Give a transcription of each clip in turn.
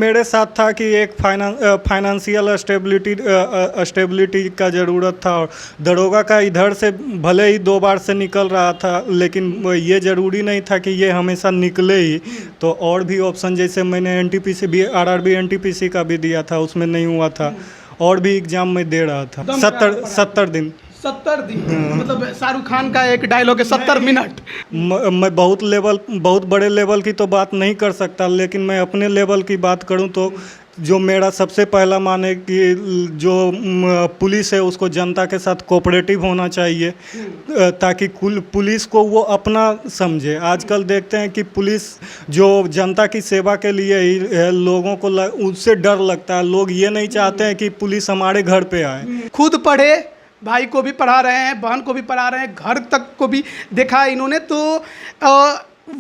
मेरे साथ था कि एक फाइनेंशियल स्टेबिलिटी का ज़रूरत था, और दरोगा का इधर से भले ही 2 बार से निकल रहा था, लेकिन ये ज़रूरी नहीं था कि ये हमेशा निकले ही। तो और भी ऑप्शन, जैसे मैंने एनटीपीसी भी, आरआरबी एनटीपीसी का भी दिया था, उसमें नहीं हुआ था। और भी एग्ज़ाम में दे रहा था। 70 दिन। 70 दिन मतलब शाहरुख खान का एक डायलॉग है 70 मिनट। मैं बहुत बड़े लेवल की तो बात नहीं कर सकता, लेकिन मैं अपने लेवल की बात करूं तो जो मेरा सबसे पहला माने कि जो पुलिस है उसको जनता के साथ कोऑपरेटिव होना चाहिए, ताकि पुलिस को वो अपना समझे। आजकल देखते हैं कि पुलिस जो जनता की सेवा के लिए ही है, लोगों को उससे डर लगता है। लोग ये नहीं चाहते हैं कि पुलिस हमारे घर पे आए। खुद पढ़े, भाई को भी पढ़ा रहे हैं, बहन को भी पढ़ा रहे हैं, घर तक को भी देखा है इन्होंने। तो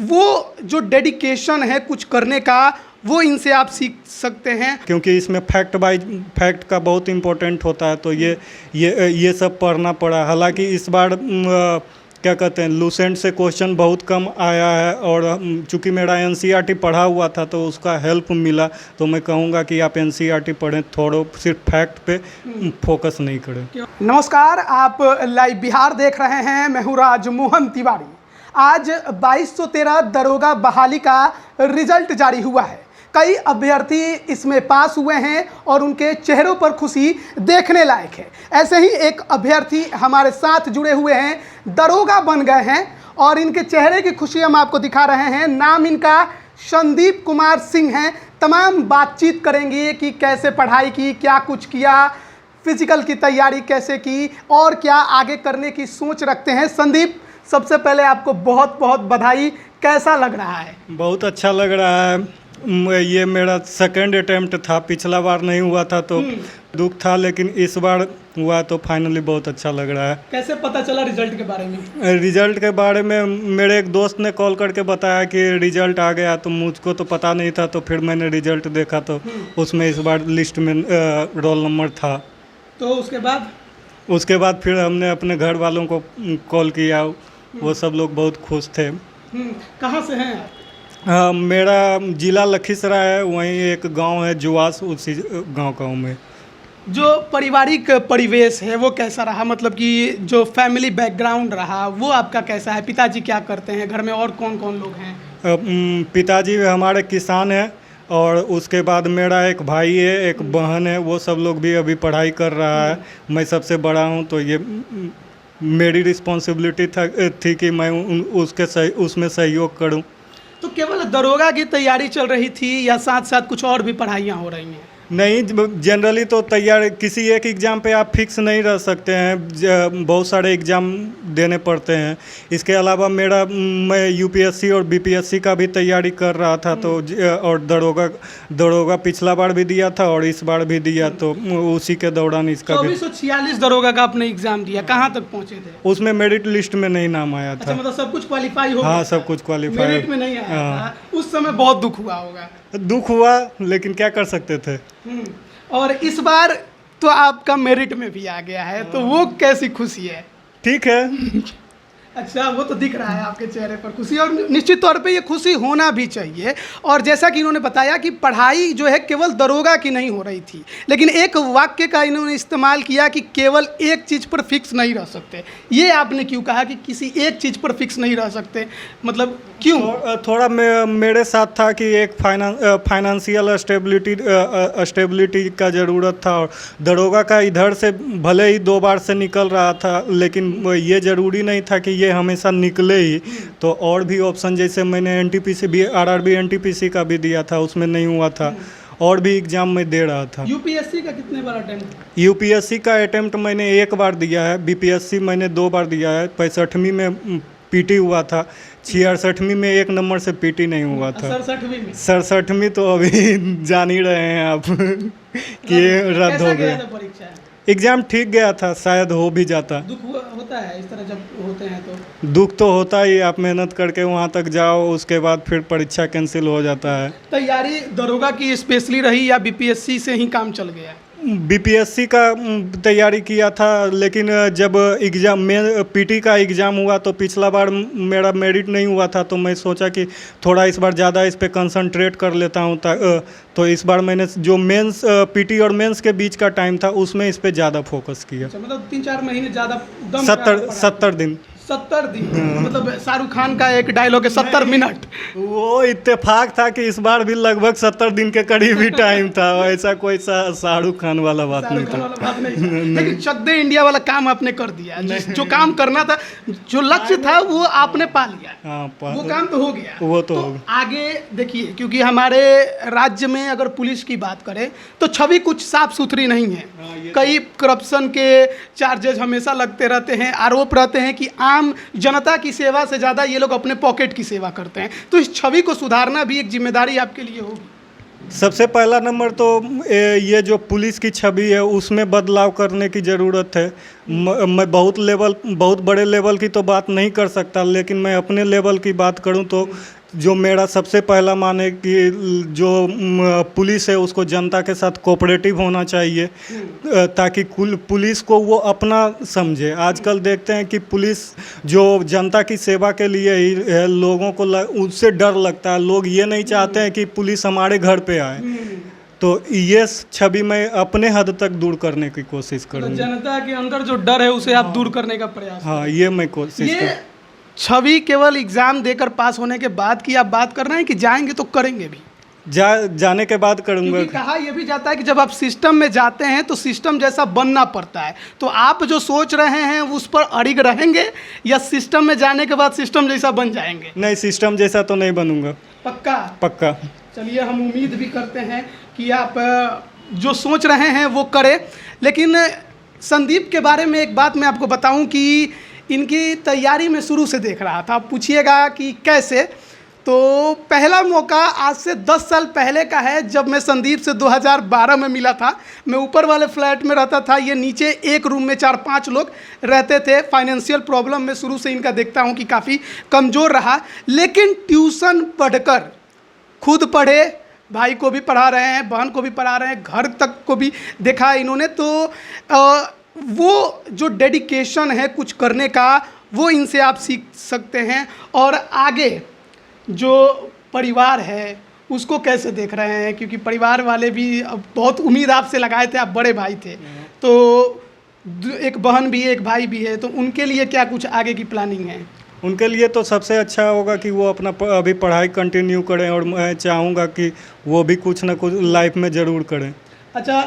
वो जो डेडिकेशन है कुछ करने का, वो इनसे आप सीख सकते हैं, क्योंकि इसमें फैक्ट का बहुत इम्पोर्टेंट होता है। तो ये सब पढ़ना पड़ा। हालांकि इस बार क्या कहते हैं, लूसेंट से क्वेश्चन बहुत कम आया है, और चूँकि मेरा एनसीईआरटी पढ़ा हुआ था तो उसका हेल्प मिला। तो मैं कहूँगा कि आप एनसीईआरटी पढ़ें, थोड़ा सिर्फ फैक्ट पे फोकस नहीं करें। नमस्कार, आप लाइव बिहार देख रहे हैं। मैं हूँ राजमोहन तिवारी। आज 2213 दरोगा बहाली का रिजल्ट जारी हुआ है। कई अभ्यर्थी इसमें पास हुए हैं और उनके चेहरों पर खुशी देखने लायक है। ऐसे ही एक अभ्यर्थी हमारे साथ जुड़े हुए हैं, दरोगा बन गए हैं, और इनके चेहरे की खुशी हम आपको दिखा रहे हैं। नाम इनका संदीप कुमार सिंह है। तमाम बातचीत करेंगे कि कैसे पढ़ाई की, क्या कुछ किया, फिजिकल की तैयारी कैसे की, और क्या आगे करने की सोच रखते हैं। संदीप, सबसे पहले आपको बहुत बहुत बधाई। कैसा लग रहा है? बहुत अच्छा लग रहा है। ये मेरा सेकंड अटेम्प्ट था, पिछला बार नहीं हुआ था तो दुख था, लेकिन इस बार हुआ तो फाइनली बहुत अच्छा लग रहा है। कैसे पता चला रिजल्ट के बारे में? रिजल्ट के बारे में मेरे एक दोस्त ने कॉल करके बताया कि रिजल्ट आ गया, तो मुझको तो पता नहीं था। तो फिर मैंने रिजल्ट देखा तो उसमें इस बार लिस्ट में रोल नंबर था। तो उसके बाद फिर हमने अपने घर वालों को कॉल किया, वो सब लोग बहुत खुश थे। कहाँ से हैं आप? मेरा जिला लखीसराय है, वहीं एक गांव है जुआस, उसी गांव का हूँ मैं। जो पारिवारिक परिवेश है वो कैसा रहा, मतलब कि जो फैमिली बैकग्राउंड रहा वो आपका कैसा है? पिताजी क्या करते हैं, घर में और कौन कौन लोग हैं? पिताजी हमारे किसान हैं, और उसके बाद मेरा एक भाई है, एक बहन है। वो सब लोग भी अभी पढ़ाई कर रहा है। मैं सबसे बड़ा हूँ, तो ये मेरी रिस्पॉन्सिबिलिटी थी कि मैं उसमें सहयोग करूँ। तो केवल दरोगा की तैयारी चल रही थी या साथ साथ कुछ और भी पढ़ाइयाँ हो रही हैं? नहीं, जनरली तो तैयार, किसी एक एग्ज़ाम पे आप फिक्स नहीं रह सकते हैं, बहुत सारे एग्ज़ाम देने पड़ते हैं। इसके अलावा मैं यूपीएससी और बीपीएससी का भी तैयारी कर रहा था। तो और दरोगा पिछला बार भी दिया था और इस बार भी दिया, तो उसी के दौरान इसका भी 2446 दरोगा का आपने एग्ज़ाम दिया, कहाँ तक पहुँचे थे? उसमें मेरिट लिस्ट में नहीं नाम आया था। अच्छा, मतलब सब कुछ क्वालिफाई हो? हाँ, सब कुछ क्वालिफाई, मेरिट में नहीं आया था। उस समय बहुत दुख हुआ होगा? दुख हुआ, लेकिन क्या कर सकते थे। और इस बार तो आपका मेरिट में भी आ गया है, तो वो कैसी खुशी है? ठीक है। अच्छा, वो तो दिख रहा है आपके चेहरे पर खुशी, और निश्चित तौर पे ये खुशी होना भी चाहिए। और जैसा कि इन्होंने बताया कि पढ़ाई जो है केवल दरोगा की नहीं हो रही थी, लेकिन एक वाक्य का इन्होंने इस्तेमाल किया कि केवल एक चीज़ पर फिक्स नहीं रह सकते। ये आपने क्यों कहा कि किसी एक चीज़ पर फिक्स नहीं रह सकते, मतलब क्यों? थोड़ा मेरे साथ था कि एक फाइनेंशियल स्टेबिलिटी का ज़रूरत था, और दरोगा का इधर से भले ही 2 बार से निकल रहा था, लेकिन ये ज़रूरी नहीं था कि ये हमेशा निकले ही। तो और भी ऑप्शन, जैसे मैंने एनटीपीसी भी, आरआरबी एनटीपीसी का भी दिया था, उसमें नहीं हुआ था। और भी एग्ज़ाम में दे रहा था। यूपीएससी का कितने बार अटेम्प्ट? यूपीएससी का अटेम्प्ट मैंने 1 बार दिया है, बीपीएससी मैंने 2 बार दिया है। 65वीं में पीटी हुआ था, 66वीं में 1 नंबर से पीटी नहीं हुआ था। 67वीं तो अभी जान ही रहे हैं आप कि रद्द हो गया। एग्ज़ाम ठीक गया था, शायद हो भी जाता। दुख होता है इस तरह जब होते हैं तो? दुख तो होता ही, आप मेहनत करके वहाँ तक जाओ, उसके बाद फिर परीक्षा कैंसिल हो जाता है। तैयारी दरोगा की स्पेशली रही या बीपीएससी से ही काम चल गया? बीपीएससी का तैयारी किया था, लेकिन जब एग्ज़ाम में पीटी का एग्ज़ाम हुआ तो पिछला बार मेरा मेरिट नहीं हुआ था, तो मैं सोचा कि थोड़ा इस बार ज़्यादा इस पे कंसंट्रेट कर लेता हूँ। तो इस बार मैंने जो मेंस पीटी और मेंस के बीच का टाइम था उसमें इस पे ज़्यादा फोकस किया। अच्छा, मतलब 3-4 महीने ज़्यादा 70 दिन 70 दिन मतलब शाहरुख खान का एक डायलॉग है 70 मिनट। वो इत्तेफाक था कि इस बार भी लगभग 70 दिन के करीब ही टाइम था, ऐसा कोई शाहरुख खान वाला बात नहीं शाहरुख खान था। वाला बात नहीं था। लेकिन चक दे इंडिया वाला काम आपने कर दिया, जो काम करना था, जो लक्ष्य था वो आपने पा लिया। हाँ, वो काम तो हो गया। वो तो हो गया। आगे देखिए, क्योंकि हमारे राज्य में अगर पुलिस की बात करें तो छवि कुछ साफ सुथरी नहीं है। कई करप्शन के चार्जेस हमेशा लगते रहते हैं, आरोप रहते हैं कि आम जनता की सेवा से ज़्यादा ये लोग अपने पॉकेट की सेवा करते हैं। तो इस छवि को सुधारना भी एक जिम्मेदारी आपके लिए होगी। सबसे पहला नंबर तो ये जो पुलिस की छवि है उसमें बदलाव करने की ज़रूरत है। मैं बहुत बड़े लेवल की तो बात नहीं कर सकता, लेकिन मैं अपने लेवल की बात करूं तो जो मेरा सबसे पहला मान है कि जो पुलिस है उसको जनता के साथ कोऑपरेटिव होना चाहिए, ताकि पुलिस को वो अपना समझे। आजकल देखते हैं कि पुलिस जो जनता की सेवा के लिए ही है, लोगों को उससे डर लगता है। लोग ये नहीं चाहते हैं कि पुलिस हमारे घर पे आए। तो ये छवि मैं अपने हद तक दूर करने की कोशिश करूँगा। जनता के अंदर जो डर है उसे आप दूर करने का प्रयास। हाँ, ये मैं कोशिश ये छवि केवल एग्जाम देकर पास होने के बाद की आप बात कर रहे हैं कि जाएंगे तो करेंगे भी? जाने के बाद करूँगा। क्योंकि कहा यह भी जाता है कि जब आप सिस्टम में जाते हैं तो सिस्टम जैसा बनना पड़ता है। तो आप जो सोच रहे हैं उस पर अड़िग रहेंगे या सिस्टम में जाने के बाद सिस्टम जैसा बन जाएंगे? नहीं, सिस्टम जैसा तो नहीं बनूंगा। पक्का? पक्का। चलिए, हम उम्मीद भी करते हैं कि आप जो सोच रहे हैं वो करें। लेकिन संदीप के बारे में एक बात मैं आपको बताऊं कि इनकी तैयारी में शुरू से देख रहा था। आप पूछिएगा कि कैसे, तो पहला मौका आज से 10 साल पहले का है, जब मैं संदीप से 2012 में मिला था। मैं ऊपर वाले फ्लैट में रहता था, ये नीचे एक रूम में 4-5 लोग रहते थे। फाइनेंशियल प्रॉब्लम में शुरू से इनका देखता हूँ कि काफ़ी कमज़ोर रहा, लेकिन ट्यूशन पढ़कर खुद पढ़े, भाई को भी पढ़ा रहे हैं, बहन को भी पढ़ा रहे हैं, घर तक को भी देखा इन्होंने। तो वो जो डेडिकेशन है कुछ करने का, वो इनसे आप सीख सकते हैं। और आगे जो परिवार है उसको कैसे देख रहे हैं, क्योंकि परिवार वाले भी बहुत उम्मीद आपसे लगाए थे, आप बड़े भाई थे, तो एक बहन भी है, एक भाई भी है, तो उनके लिए क्या कुछ आगे की प्लानिंग है? उनके लिए तो सबसे अच्छा होगा कि वो अपना अभी पढ़ाई कंटिन्यू करें, और मैं चाहूँगा कि वो भी कुछ ना कुछ लाइफ में ज़रूर करें। अच्छा,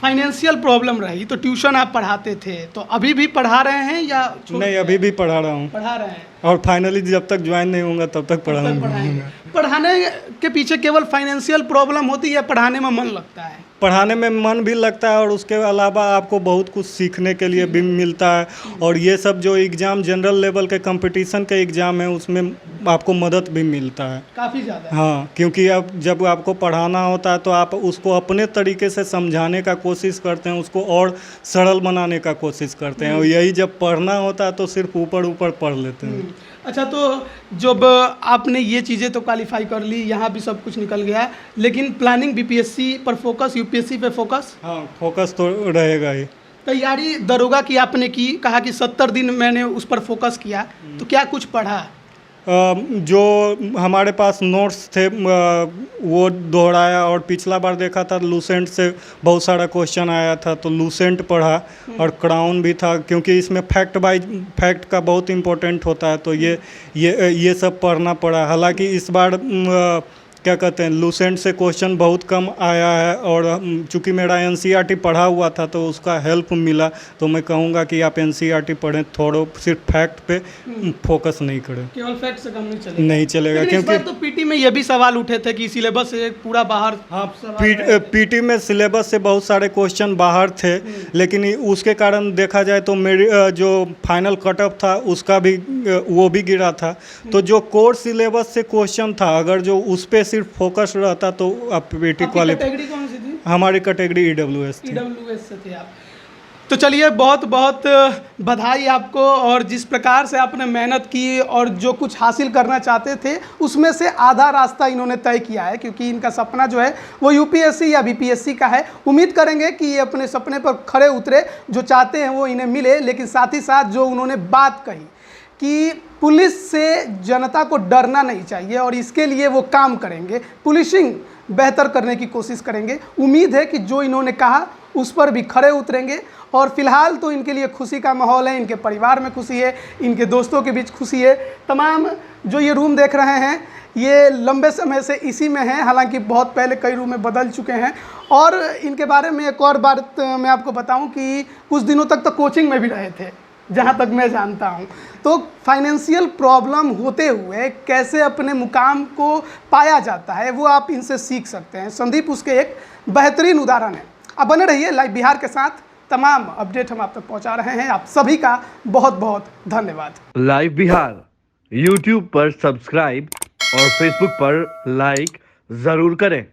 फाइनेंशियल प्रॉब्लम रही तो ट्यूशन आप पढ़ाते थे, तो अभी भी पढ़ा रहे हैं या नहीं? अभी भी पढ़ा रहा हूँ। पढ़ा रहे हैं, और फाइनली जब तक ज्वाइन नहीं होगा तब तक पढ़ाऊँगा। पढ़ाने के पीछे केवल फाइनेंशियल प्रॉब्लम होती है या पढ़ाने में मन लगता है? पढ़ाने में मन भी लगता है और उसके अलावा आपको बहुत कुछ सीखने के लिए भी मिलता है। और ये सब जो एग्ज़ाम जनरल लेवल के कंपटीशन के एग्ज़ाम है उसमें आपको मदद भी मिलता है काफ़ी ज़्यादा। हाँ, क्योंकि अब जब आपको पढ़ाना होता है तो आप उसको अपने तरीके से समझाने का कोशिश करते हैं, उसको और सरल बनाने का कोशिश करते हैं। और यही जब पढ़ना होता है तो सिर्फ ऊपर ऊपर पढ़ लेते हैं। अच्छा, तो जब आपने ये चीज़ें तो क्वालिफाई कर ली, यहाँ भी सब कुछ निकल गया, लेकिन प्लानिंग बीपीएससी पर फोकस, यूपीएससी पे फोकस? हाँ, फोकस तो रहेगा ही। तैयारी दरोगा की आपने की, कहा कि 70 दिन मैंने उस पर फोकस किया, तो क्या कुछ पढ़ा? जो हमारे पास नोट्स थे वो दोहराया, और पिछला बार देखा था लूसेंट से बहुत सारा क्वेश्चन आया था तो लूसेंट पढ़ा, और क्राउन भी था, क्योंकि इसमें फैक्ट का बहुत इम्पोर्टेंट होता है, तो ये सब पढ़ना पड़ा। हालांकि इस बार क्या कहते हैं, लूसेंट से क्वेश्चन बहुत कम आया है, और चूँकि मेरा एनसीईआरटी पढ़ा हुआ था तो उसका हेल्प मिला। तो मैं कहूँगा कि आप एनसीईआरटी पढ़ें, थोड़ा सिर्फ फैक्ट पे फोकस नहीं करें। केवल फैक्ट से काम नहीं चलेगा? नहीं चलेगा, क्योंकि तो पीटी में ये भी सवाल उठे थे कि सिलेबस से पूरा बाहर। हाँ, पीटी में सिलेबस से बहुत सारे क्वेश्चन बाहर थे, लेकिन उसके कारण देखा जाए तो मेरी जो फाइनल कट ऑफ था उसका भी वो भी गिरा था। तो जो कोर सिलेबस से क्वेश्चन था, अगर जो उस पर सिर्फ फोकस रहता तो आप पीटी क्वालिफाई। कैटेगरी कौन सी थी? हमारी कैटेगरी ईडब्ल्यूएस थी। ईडब्ल्यूएस से थे आप। तो चलिए, बहुत बहुत बधाई आपको। और जिस प्रकार से आपने मेहनत की और जो कुछ हासिल करना चाहते थे उसमें से आधा रास्ता इन्होंने तय किया है, क्योंकि इनका सपना जो है वो यूपीएससी या बीपीएससी का है। उम्मीद करेंगे कि ये अपने सपने पर खरे उतरे, जो चाहते हैं वो इन्हें मिले। लेकिन साथ ही साथ जो उन्होंने बात कही कि पुलिस से जनता को डरना नहीं चाहिए और इसके लिए वो काम करेंगे, पुलिसिंग बेहतर करने की कोशिश करेंगे। उम्मीद है कि जो इन्होंने कहा उस पर भी खरे उतरेंगे। और फिलहाल तो इनके लिए खुशी का माहौल है, इनके परिवार में खुशी है, इनके दोस्तों के बीच खुशी है। तमाम जो ये रूम देख रहे हैं ये लंबे समय से इसी में हैं, हालांकि बहुत पहले कई रूमें बदल चुके हैं। और इनके बारे में एक और बात मैं आपको बताऊं कि कुछ दिनों तक तो कोचिंग में भी रहे थे, जहाँ तक मैं जानता हूँ। तो फाइनेंशियल प्रॉब्लम होते हुए कैसे अपने मुकाम को पाया जाता है वो आप इनसे सीख सकते हैं। संदीप उसके एक बेहतरीन उदाहरण है। अब बने रहिए लाइव बिहार के साथ, तमाम अपडेट हम आप तक पहुंचा रहे हैं। आप सभी का बहुत बहुत धन्यवाद। लाइव बिहार यूट्यूब पर सब्सक्राइब और फेसबुक पर लाइक जरूर करें।